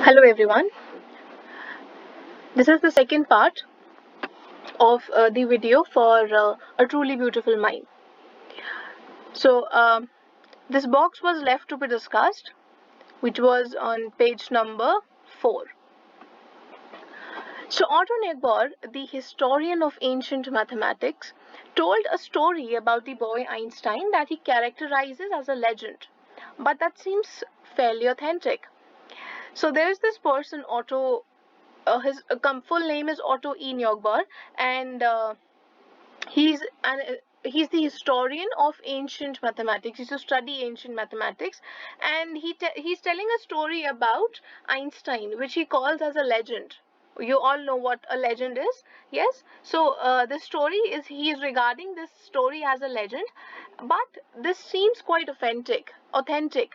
Hello everyone. This is the second part of the video for a truly beautiful mind. So this box was left to be discussed, which was on page number 4. So Otto Negbor, the historian of ancient mathematics, told a story about the boy Einstein that he characterizes as a legend. But that seems fairly authentic. So there's this person, Otto. His full name is Otto E. Negbor, and he's the historian of ancient mathematics. He used to study ancient mathematics, and he's telling a story about Einstein, which he calls as a legend. You all know what a legend is, yes? So the story is he is regarding this story as a legend, but this seems quite authentic. Authentic.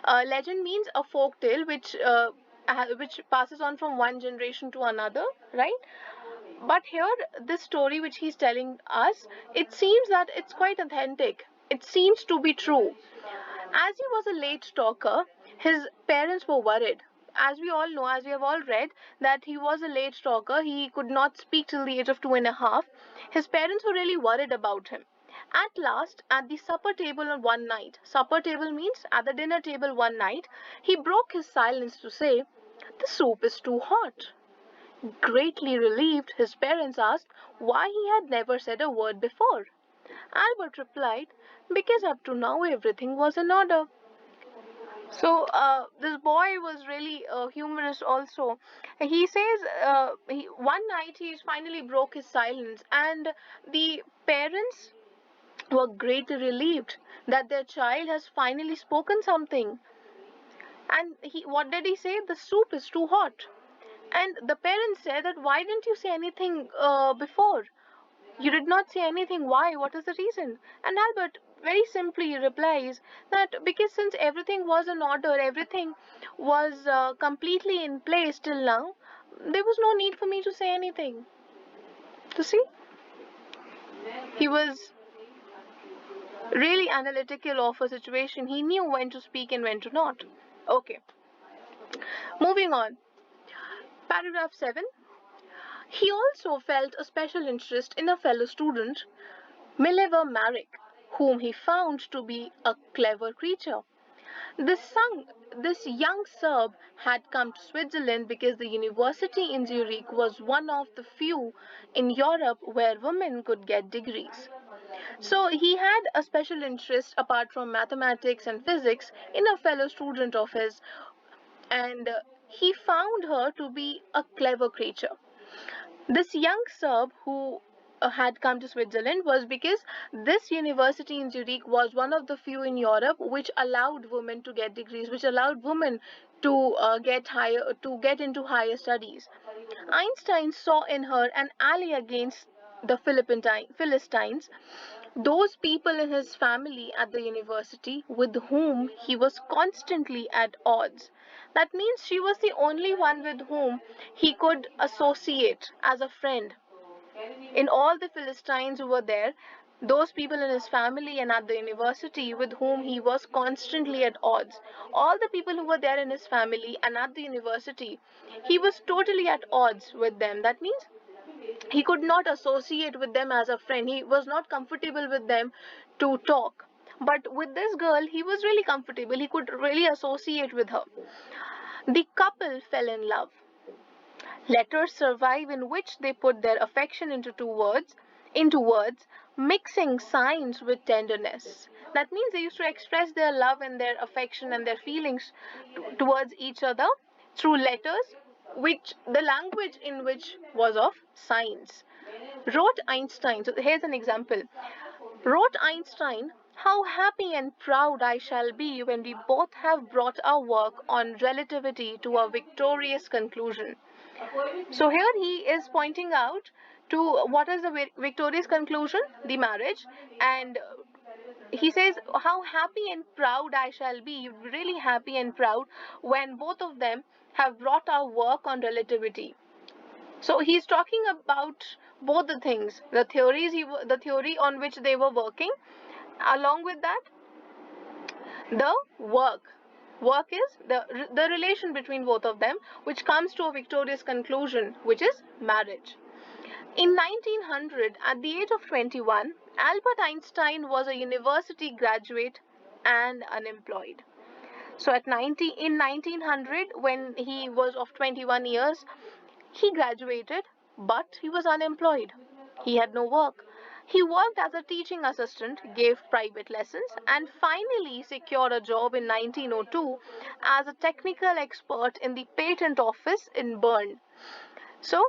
Legend means a folk tale which passes on from one generation to another, right? But here, this story which he's telling us, it seems that it's quite authentic. It seems to be true. As he was a late talker, his parents were worried. As we all know, as we have all read, that he was a late talker, he could not speak till the age of 2.5. His parents were really worried about him. At last, at the supper table on one night, supper table means at the dinner table one night, he broke his silence to say, "The soup is too hot." Greatly relieved, his parents asked why he had never said a word before. Albert replied, "Because up to now everything was in order." So this boy was really humorous also. He says one night he finally broke his silence, and the parents were greatly relieved that their child has finally spoken something. And what did he say? The soup is too hot. And the parents said that, "Why didn't you say anything before? You did not say anything. Why? What is the reason?" And Albert very simply replies that because since everything was in order, everything was completely in place till now, there was no need for me to say anything. You see, he was really analytical of a situation. He knew when to speak and when to not. Okay, moving on. Paragraph 7. He also felt a special interest in a fellow student, Millever Marek, whom he found to be a clever creature. This young Serb had come to Switzerland because the university in Zurich was one of the few in Europe where women could get degrees. So he had a special interest apart from mathematics and physics in a fellow student of his, and he found her to be a clever creature. This young Serb who had come to Switzerland was because this university in Zurich was one of the few in Europe which allowed women to get degrees, which allowed women to get into higher studies. Einstein saw in her an ally against the Philistines, those people in his family at the university with whom he was constantly at odds. That means she was the only one with whom he could associate as a friend. In all the Philistines who were there, those people in his family and at the university with whom he was constantly at odds, all the people who were there in his family and at the university, he was totally at odds with them. That means he could not associate with them as a friend. He was not comfortable with them to talk. But with this girl, he was really comfortable. He could really associate with her. The couple fell in love. Letters survive in which they put their affection into words, mixing signs with tenderness. That means they used to express their love and their affection and their feelings towards each other through letters, which the language in which was of signs. Wrote Einstein. So here's an example. Wrote Einstein, "How happy and proud I shall be when we both have brought our work on relativity to a victorious conclusion." So here he is pointing out to what is the victorious conclusion? The marriage. And he says, "How happy and proud I shall be," really happy and proud, "when both of them have brought our work on relativity." So he's talking about both the things, the theory on which they were working, along with that, the work. Work is the relation between both of them, which comes to a victorious conclusion, which is marriage. In 1900, at the age of 21, Albert Einstein was a university graduate and unemployed. So in 1900, when he was of 21 years, he graduated, but he was unemployed. He had no work. He worked as a teaching assistant, gave private lessons, and finally secured a job in 1902 as a technical expert in the patent office in Bern. So,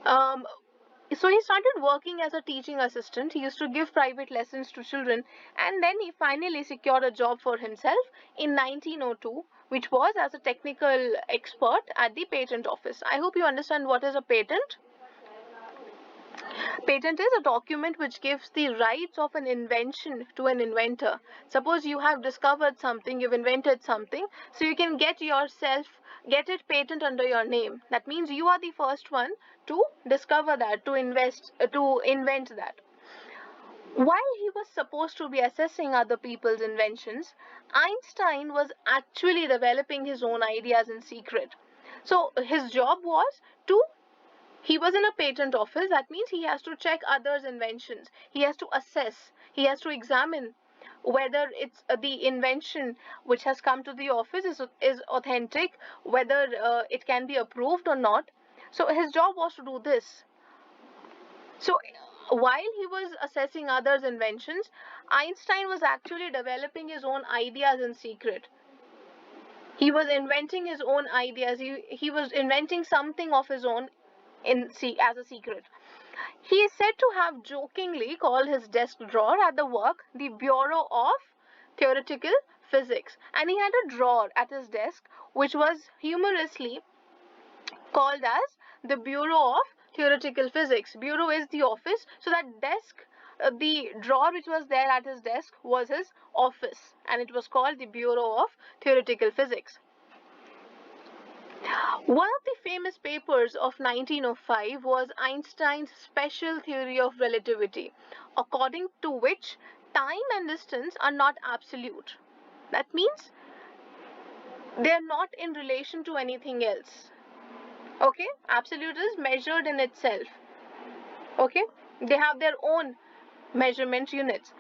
um, so he started working as a teaching assistant. He used to give private lessons to children, and then he finally secured a job for himself in 1902, which was as a technical expert at the patent office. I hope you understand what is a patent. Patent is a document which gives the rights of an invention to an inventor. Suppose you have discovered something, you've invented something, so you can get it patent under your name. That means you are the first one to discover that, to invent that. While he was supposed to be assessing other people's inventions, Einstein was actually developing his own ideas in secret. So his job was to he was in a patent office. That means he has to check others' inventions. He has to assess. He has to examine whether it's the invention which has come to the office is authentic, whether it can be approved or not. So his job was to do this. So while he was assessing others' inventions, Einstein was actually developing his own ideas in secret. He was inventing his own ideas. He was inventing something of his own as a secret. He is said to have jokingly called his desk drawer at the work the Bureau of Theoretical Physics, and he had a drawer at his desk which was humorously called as the Bureau of Theoretical Physics. Bureau is the office, so that desk, the drawer which was there at his desk was his office, and it was called the Bureau of Theoretical Physics. One of the famous papers of 1905 was Einstein's special theory of relativity, according to which time and distance are not absolute. That means they are not in relation to anything else. Okay? Absolute is measured in itself. Okay? They have their own measurement units.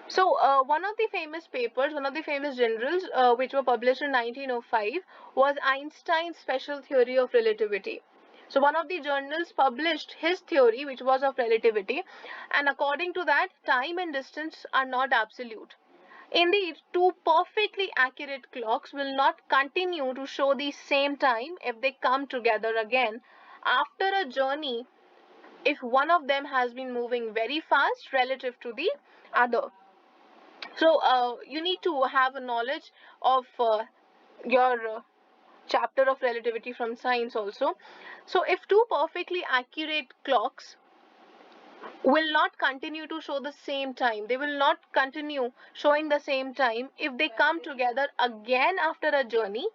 So, one of the famous papers, one of the famous journals, which were published in 1905, was Einstein's special theory of relativity. So, one of the journals published his theory, which was of relativity, and according to that, time and distance are not absolute. Indeed, two perfectly accurate clocks will not continue to show the same time if they come together again after a journey if one of them has been moving very fast relative to the other. So you need to have a knowledge of your chapter of relativity from science also. So if two perfectly accurate clocks will not continue to show the same time, they will not continue showing the same time if they come together again after a journey,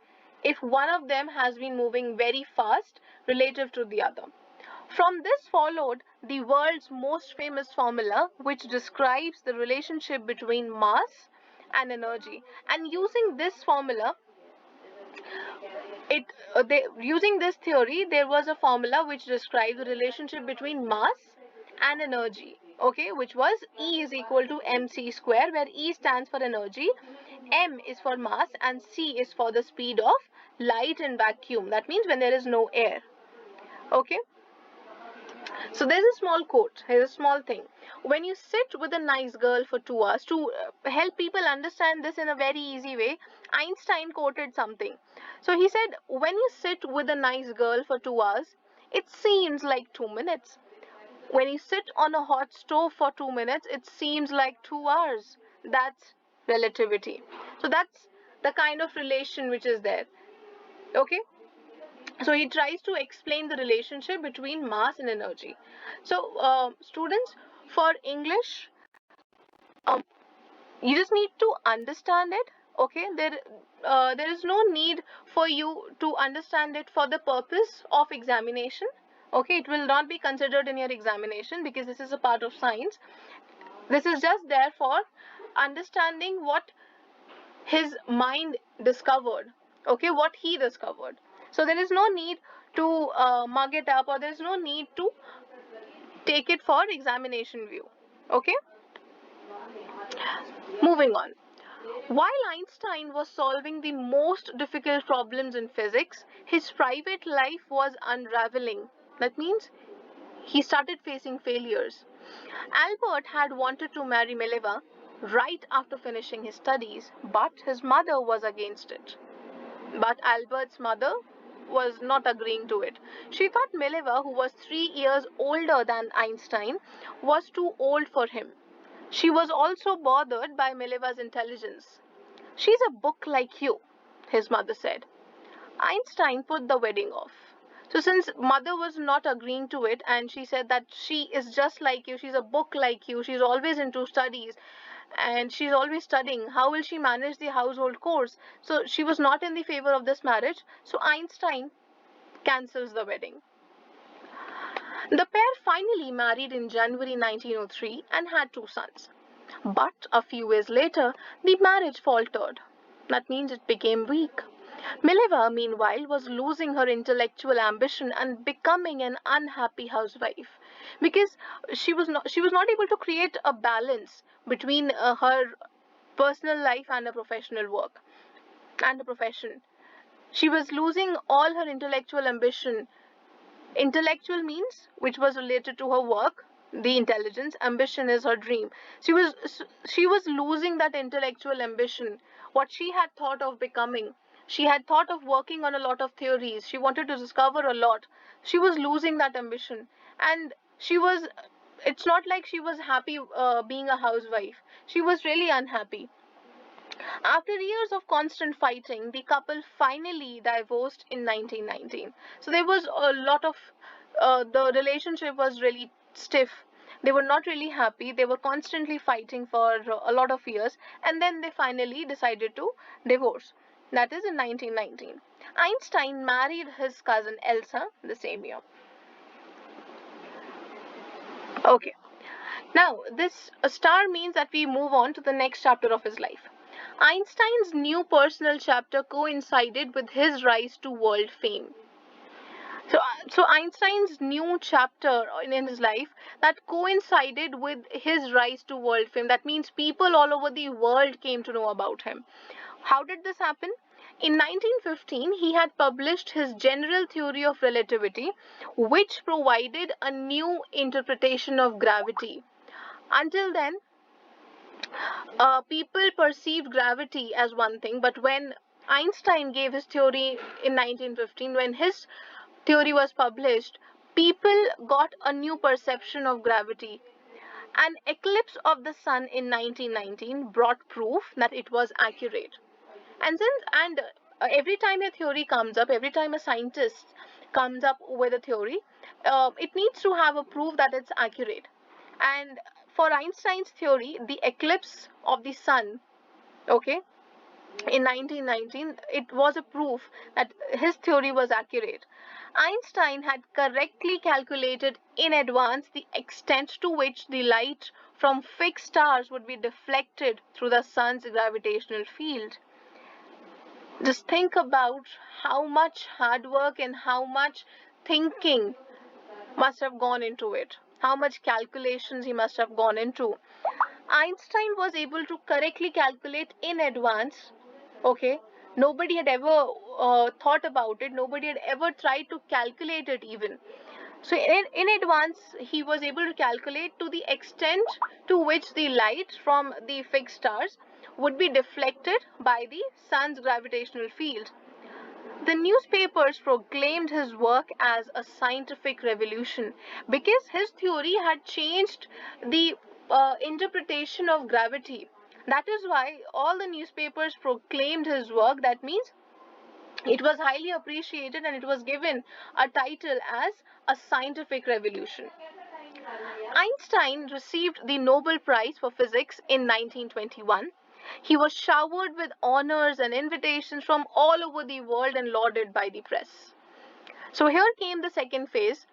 if one of them has been moving very fast relative to the other. From this followed the world's most famous formula, which describes the relationship between mass and energy. And using this formula, using this theory, there was a formula which described the relationship between mass and energy. Okay, which was E is equal to mc square, where E stands for energy, m is for mass, and c is for the speed of light in vacuum. That means when there is no air. Okay. So there's a small quote, here's a small thing. When you sit with a nice girl for 2 hours, to help people understand this in a very easy way, Einstein quoted something. So he said, when you sit with a nice girl for 2 hours, it seems like 2 minutes. When you sit on a hot stove for 2 minutes, it seems like 2 hours. That's relativity. So that's the kind of relation which is there. Okay. So he tries to explain the relationship between mass and energy. So students, for English, um, you just need to understand it. Okay, there is no need for you to understand it for the purpose of examination. Okay, it will not be considered in your examination because this is a part of science. This is just there for understanding what his mind discovered, okay, what he discovered. So there is no need to mug it up, or there is no need to take it for examination view. Okay, moving on. While Einstein was solving the most difficult problems in physics, his private life was unraveling. That means he started facing failures. Albert had wanted to marry Mileva right after finishing his studies, but his mother was against it. But Albert's mother was not agreeing to it. She thought Mileva, who was 3 years older than Einstein, was too old for him. She was also bothered by Mileva's intelligence. She's a book like you, his mother said. Einstein put the wedding off. So since mother was not agreeing to it, and she said that she is just like you, she's a book like you, she's always into studies and she's always studying, how will she manage the household chores? So she was not in the favor of this marriage. So Einstein cancels the wedding. The pair finally married in January 1903 and had 2 sons. But a few years later, the marriage faltered. That means it became weak. Mileva, meanwhile, was losing her intellectual ambition and becoming an unhappy housewife because she was not able to create a balance between her personal life and a professional work and a profession. She was losing all her intellectual ambition. Intellectual means which was related to her work, the intelligence. Ambition is her dream. She was losing that intellectual ambition, what she had thought of becoming. She had thought of working on a lot of theories. She wanted to discover a lot. She was losing that ambition, and she was. It's not like she was happy being a housewife. She was really unhappy. After years of constant fighting, the couple finally divorced in 1919. So there was a lot of, the relationship was really stiff. They were not really happy. They were constantly fighting for a lot of years, and then they finally decided to divorce. That is in 1919. Einstein married his cousin Elsa the same year. Okay. Now, this star means that we move on to the next chapter of his life. Einstein's new personal chapter coincided with his rise to world fame. So Einstein's new chapter in his life that coincided with his rise to world fame. That means people all over the world came to know about him. How did this happen? In 1915, he had published his general theory of relativity, which provided a new interpretation of gravity. Until then, people perceived gravity as one thing, but when Einstein gave his theory in 1915, when his theory was published, people got a new perception of gravity. An eclipse of the sun in 1919 brought proof that it was accurate. And every time a theory comes up, every time a scientist comes up with a theory, it needs to have a proof that it's accurate. And for Einstein's theory, the eclipse of the sun, okay, in 1919, it was a proof that his theory was accurate. Einstein had correctly calculated in advance the extent to which the light from fixed stars would be deflected through the sun's gravitational field. Just think about how much hard work and how much thinking must have gone into it, how much calculations he must have gone into. Einstein was able to correctly calculate in advance. Okay, nobody had ever thought about it, nobody had ever tried to calculate it even. So in advance, he was able to calculate to the extent to which the light from the fixed stars would be deflected by the sun's gravitational field. The newspapers proclaimed his work as a scientific revolution because his theory had changed the interpretation of gravity. That is why all the newspapers proclaimed his work. That means it was highly appreciated and it was given a title as a scientific revolution. Einstein received the Nobel Prize for Physics in 1921. He was showered with honors and invitations from all over the world and lauded by the press. So here came the second phase.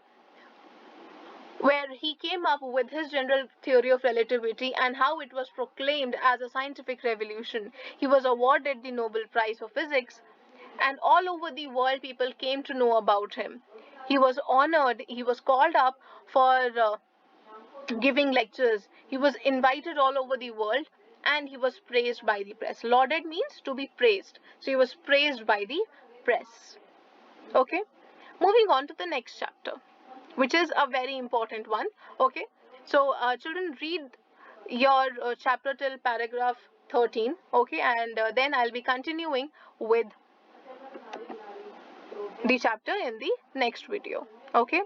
where he came up with his general theory of relativity and how it was proclaimed as a scientific revolution. He was awarded the Nobel Prize for Physics, and all over the world people came to know about him. He was honored, he was called up for giving lectures, he was invited all over the world, and he was praised by the press. Lauded means to be praised, so he was praised by the press. Okay, moving on to the next chapter, which is a very important one. Okay, so children, read your chapter till paragraph 13. Okay, and then I'll be continuing with the chapter in the next video. Okay,